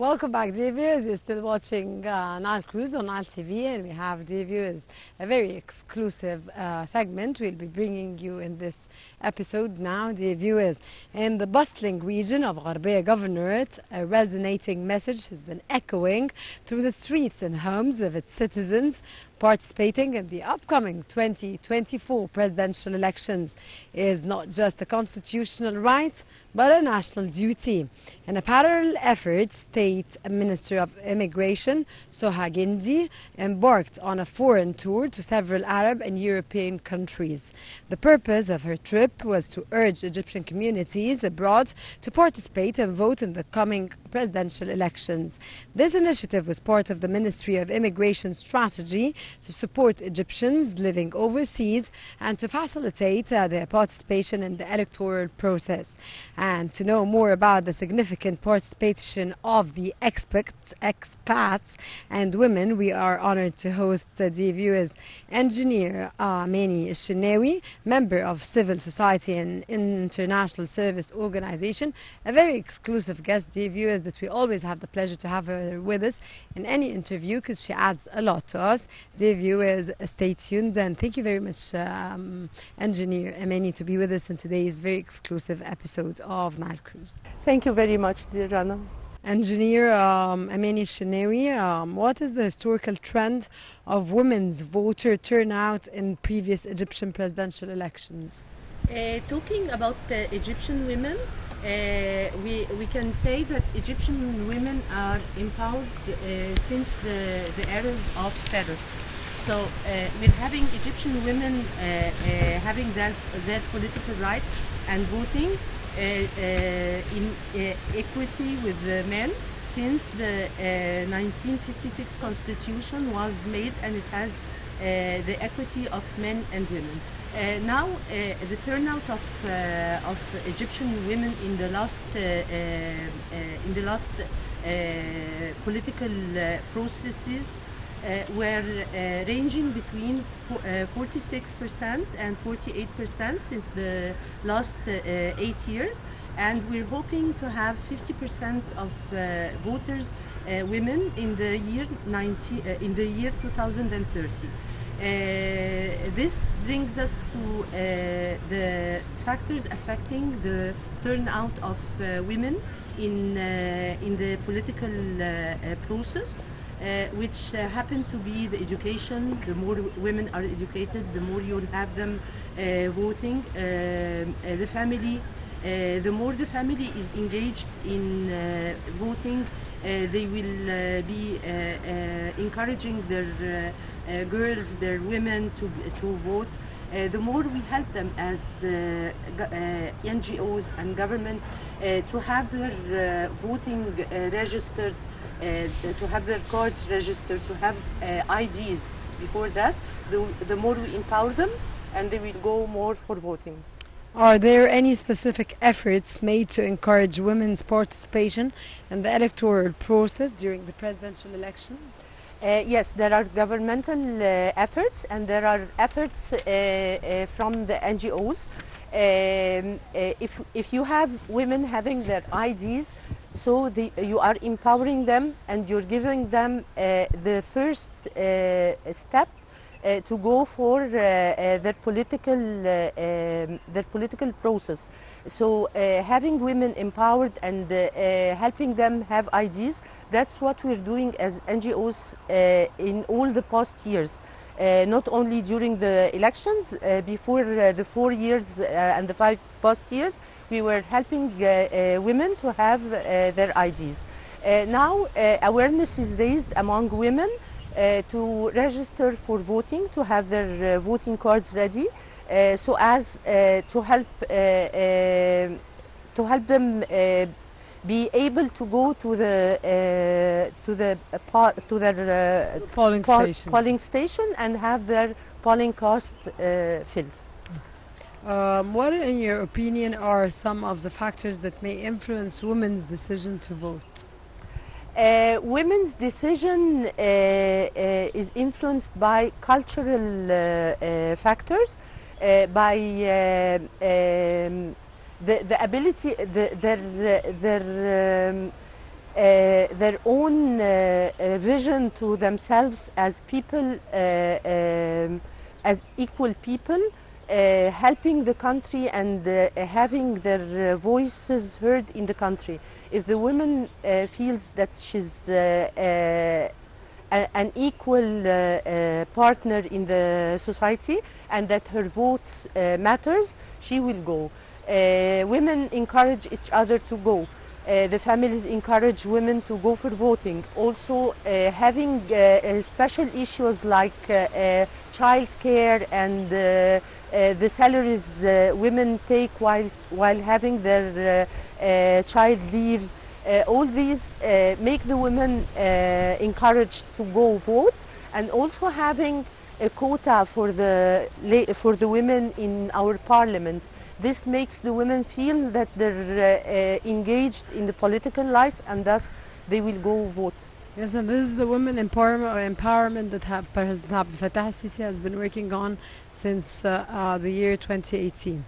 Welcome back, dear viewers. You're still watching Nile Cruise on Nile TV, and we have, dear viewers, a very exclusive segment we'll be bringing you in this episode now, dear viewers. In the bustling region of Gharbiya Governorate, a resonating message has been echoing through the streets and homes of its citizens participating in the upcoming 2024 presidential elections is not just a constitutional right, but a national duty. In a parallel effort, State Minister of Immigration, Soha Gindi, embarked on a foreign tour to several Arab and European countries. The purpose of her trip was to urge Egyptian communities abroad to participate and vote in the coming presidential elections. This initiative was part of the Ministry of Immigration strategy to support Egyptians living overseas and to facilitate their participation in the electoral process. And to know more about the significant participation of the expats and women, we are honored to host, dear viewers, Engineer Amany Shennawy, member of Civil Society and International Service Organization, a very exclusive guest, dear viewers, that we always have the pleasure to have her with us in any interview because she adds a lot to us. Dear viewers, stay tuned, and thank you very much, Engineer Amany, to be with us in today's very exclusive episode of Nile Cruise. Thank you very much, dear Rana. Engineer Amany Shennawy, what is the historical trend of women's voter turnout in previous Egyptian presidential elections? Talking about Egyptian women, we can say that Egyptian women are empowered since the eras of Pharaoh. So we're having Egyptian women having their political rights and voting in equity with the men since the 1956 constitution was made, and it has the equity of men and women. Now the turnout of Egyptian women in the last political processes were ranging between 46% and 48% since the last 8 years, and we're hoping to have 50% of voters women in the year 2030. This brings us to the factors affecting the turnout of women in the political process, which happen to be the education. The more women are educated, the more you'll have them voting. The family, the more the family is engaged in voting, they will be encouraging their girls, their women to vote. The more we help them as NGOs and government to have their voting registered, to have their cards registered, to have IDs before that, the more we empower them, and they will go more for voting. Are there any specific efforts made to encourage women's participation in the electoral process during the presidential election? Yes, there are governmental efforts, and there are efforts from the NGOs. If you have women having their IDs, so you are empowering them, and you're giving them the first step to go for their political process. So having women empowered and helping them have IDs, that's what we're doing as NGOs in all the past years. Not only during the elections, before the 4 years and the 5 past years, we were helping women to have their IDs. Now awareness is raised among women to register for voting, to have their voting cards ready, so as to help them be able to go to their polling station and have their polling cards filled. What, in your opinion, are some of the factors that may influence women's decision to vote? Women's decision is influenced by cultural factors, by the ability, their their own vision to themselves as people, as equal people, helping the country and having their voices heard in the country. If the woman feels that she's an equal partner in the society and that her vote matters, she will go. Women encourage each other to go. The families encourage women to go for voting. Also, having special issues like child care and the salaries women take while having their child leave. All these make the women encouraged to go vote, and also having a quota for the women in our parliament. This makes the women feel that they're engaged in the political life, and thus they will go vote. Yes, and this is the women empowerment that President Abdel Fattah al-Sisi has been working on since the year 2018.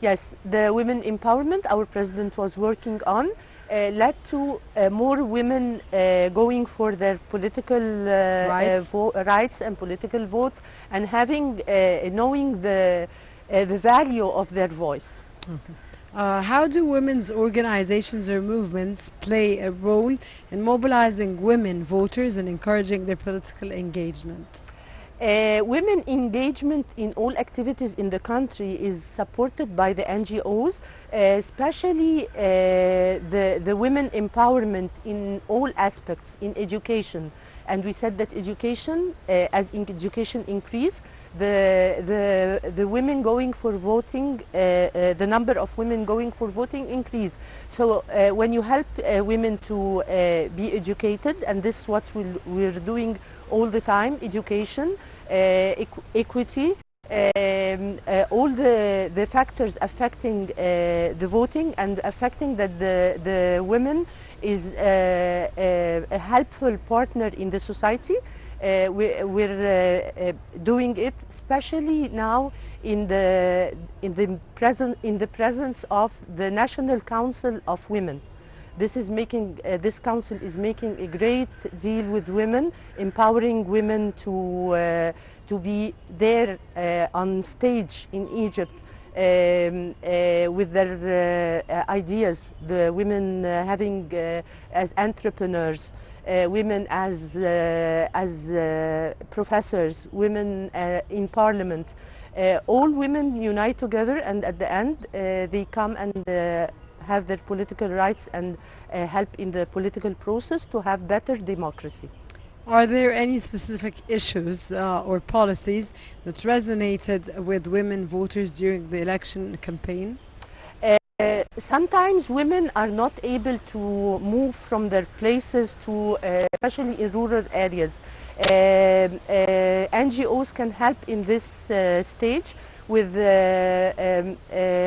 Yes, the women empowerment our president was working on led to more women going for their political rights and political votes, and having knowing the value of their voice. Okay. How do women's organizations or movements play a role in mobilizing women voters and encouraging their political engagement? Women engagement in all activities in the country is supported by the NGOs, especially the women empowerment in all aspects in education. And we said that education, as education increase, the women going for voting, the number of women going for voting increase. So when you help women to be educated, and this is what we're doing all the time, education, equity, all the factors affecting the voting and affecting that the women is a helpful partner in the society. We're doing it, especially now in the presence of the National Council of Women. This council is making a great deal with women, empowering women to be there on stage in Egypt with their ideas. The women having as entrepreneurs. Women as professors, women in parliament. All women unite together, and at the end they come and have their political rights and help in the political process to have better democracy. Are there any specific issues or policies that resonated with women voters during the election campaign? Sometimes women are not able to move from their places to, especially in rural areas. NGOs can help in this stage with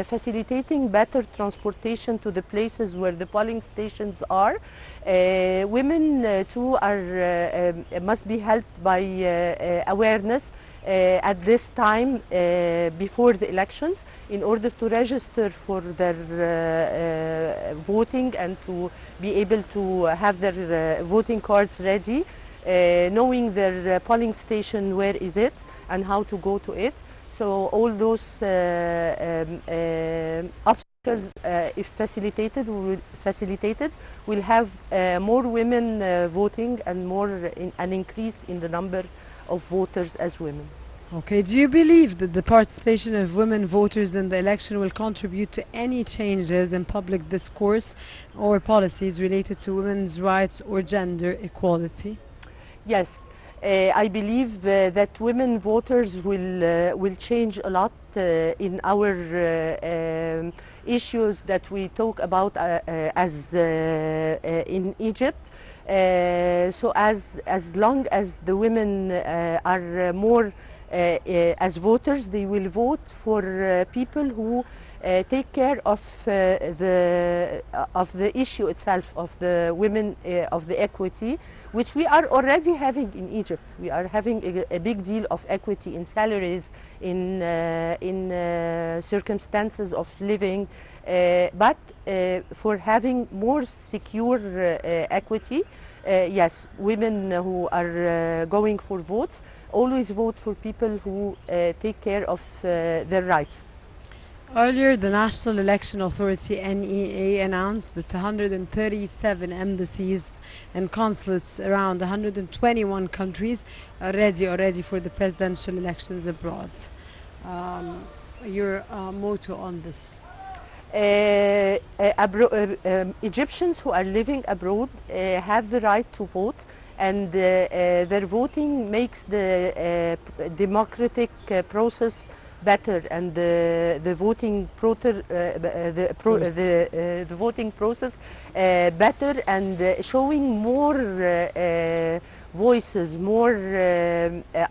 facilitating better transportation to the places where the polling stations are. Women too must be helped by awareness at this time before the elections, in order to register for their voting and to be able to have their voting cards ready, knowing their polling station, where is it and how to go to it. So all those obstacles, if facilitated, will have more women voting and an increase in the number of voters as women. Okay, do you believe that the participation of women voters in the election will contribute to any changes in public discourse or policies related to women's rights or gender equality? Yes, I believe that women voters will change a lot in our issues that we talk about as in Egypt. So as long as the women are more as voters, they will vote for people who take care of the issue itself, of the women, of the equity, which we are already having in Egypt. We are having a big deal of equity in salaries, in circumstances of living, But for having more secure equity, yes, women who are going for votes always vote for people who take care of their rights. Earlier, the National Election Authority (NEA) announced that 137 embassies and consulates around 121 countries are ready for the presidential elections abroad. Your motto on this? Egyptians who are living abroad have the right to vote, and their voting makes the democratic process better, and the voting voting process better, and showing more voices, more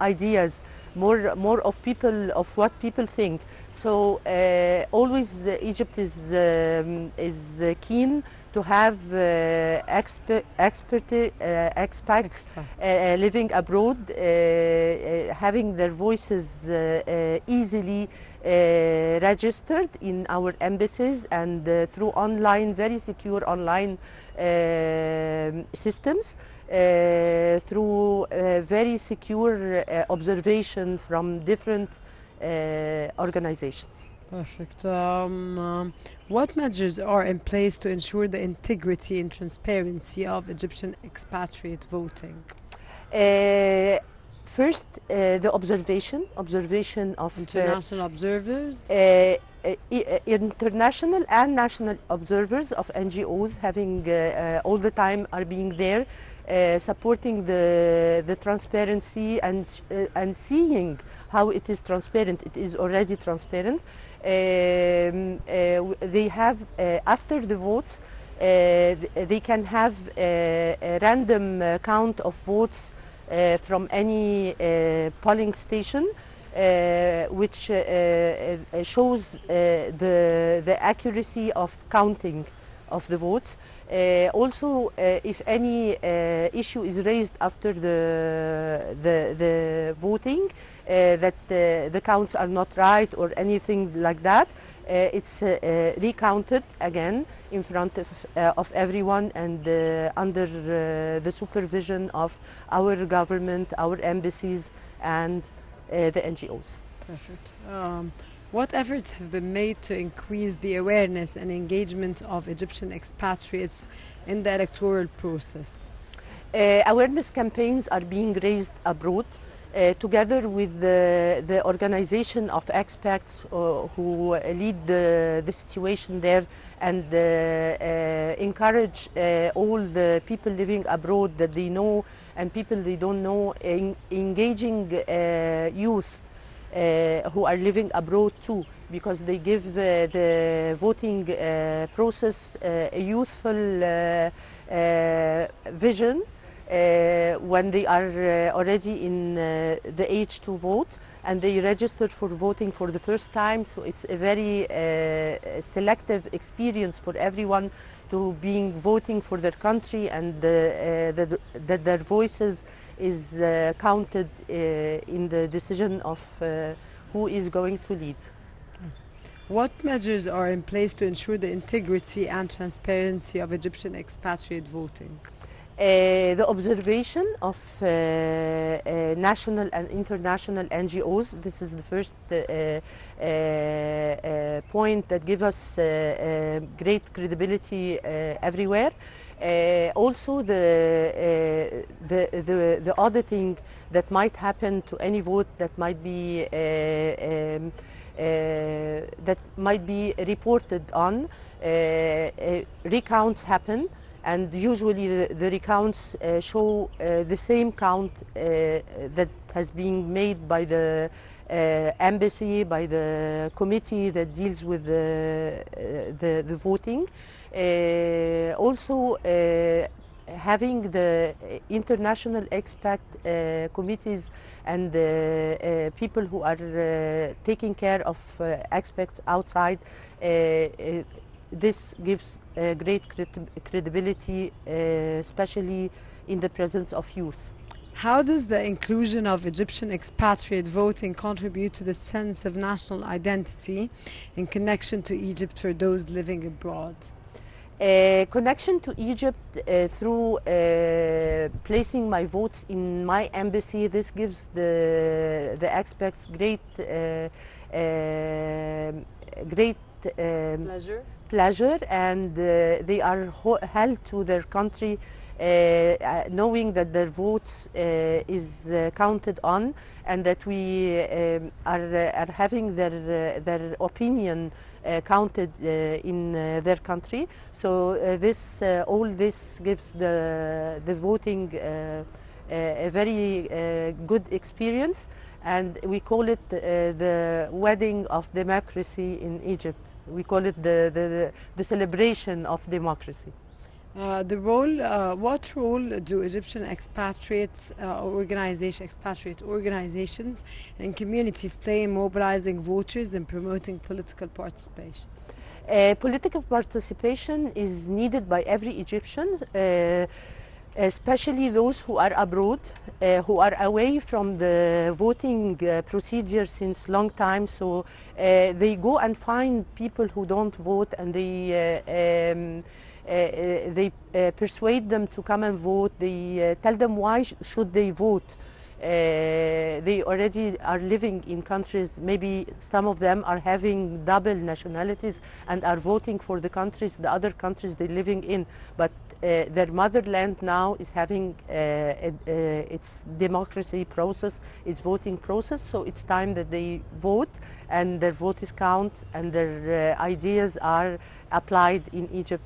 ideas, more of people, of what people think. So always Egypt is keen to have expats living abroad, having their voices easily registered in our embassies and through online, very secure online systems, through very secure observation from different organizations. Perfect. What measures are in place to ensure the integrity and transparency of Egyptian expatriate voting? First, the observation of international observers, international and national observers of NGOs having all the time are being there, supporting the transparency and seeing how it is transparent. It is already transparent. They have after the votes, they can have a random count of votes from any polling station, which shows the accuracy of counting of the votes. Also, if any issue is raised after the voting, that the counts are not right or anything like that, it's recounted again in front of everyone, and under the supervision of our government, our embassies, and the NGOs. Perfect. What efforts have been made to increase the awareness and engagement of Egyptian expatriates in the electoral process? Awareness campaigns are being raised abroad, together with the organization of expats who lead the situation there, and encourage all the people living abroad that they know and people they don't know, engaging youth who are living abroad too, because they give the voting process a youthful vision when they are already in the age to vote, and they registered for voting for the first time. So it's a very selective experience for everyone to being voting for their country, and that their voices is counted in the decision of who is going to lead. What measures are in place to ensure the integrity and transparency of Egyptian expatriate voting? The observation of national and international NGOs. This is the first point that gives us great credibility everywhere. Also, the auditing that might happen to any vote that might be reported on. Recounts happen, and usually the recounts show the same count that has been made by the embassy, by the committee that deals with the voting. Also, having the international expat committees and people who are taking care of expats outside, this gives great credibility, especially in the presence of youth. How does the inclusion of Egyptian expatriate voting contribute to the sense of national identity in connection to Egypt for those living abroad? Connection to Egypt through placing my votes in my embassy. This gives the expats great pleasure, and they are held to their country, knowing that their votes is counted on, and that we are having their opinion counted in their country. So all this gives the voting a very good experience, and we call it the wedding of democracy in Egypt. We call it the celebration of democracy. What role do Egyptian expatriate organizations and communities play in mobilizing voters and promoting political participation? Political participation is needed by every Egyptian, especially those who are abroad, who are away from the voting procedure since long time. So they go and find people who don't vote, and they persuade them to come and vote. They tell them why should they vote. They already are living in countries, maybe some of them are having double nationalities and are voting for the other countries they're living in, but their motherland now is having its democracy process, its voting process, so it's time that they vote and their vote is counted and their ideas are applied in Egypt.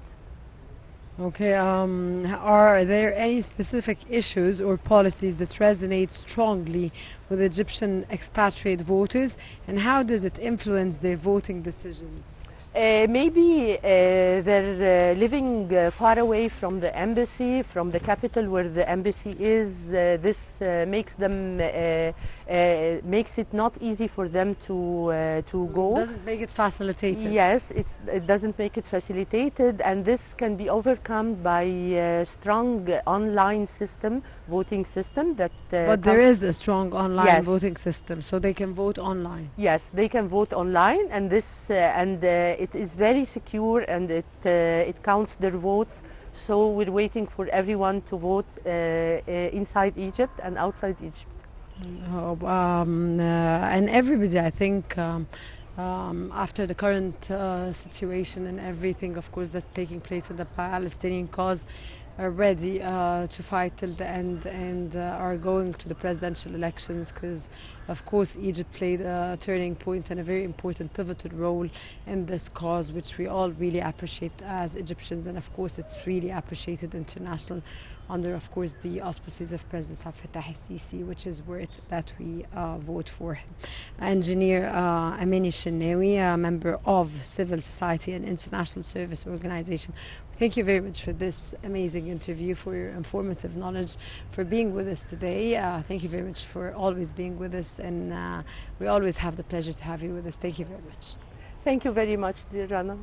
Okay, are there any specific issues or policies that resonate strongly with Egyptian expatriate voters, and how does it influence their voting decisions? Maybe they're living far away from the embassy, from the capital where the embassy is. This makes it not easy for them to go. It doesn't make it facilitated. Yes, it doesn't make it facilitated, and this can be overcome by a strong online voting system. But there is a strong online voting system, so they can vote online. Yes, they can vote online, and it is very secure, and it counts their votes. So we're waiting for everyone to vote inside Egypt and outside Egypt. And everybody, I think, after the current situation and everything, of course, that's taking place in the Palestinian cause, are ready to fight till the end and are going to the presidential elections, because of course Egypt played a turning point and a very important pivotal role in this cause, which we all really appreciate as Egyptians, and of course it's really appreciated international under, of course, the auspices of President Abdel Fattah el-Sisi, which is worth that we vote for him. Engineer Amany Shennawy, a member of civil society and international service organization, thank you very much for this amazing interview, for your informative knowledge, for being with us today. Thank you very much for always being with us, and we always have the pleasure to have you with us. Thank you very much. Thank you very much, dear Rana.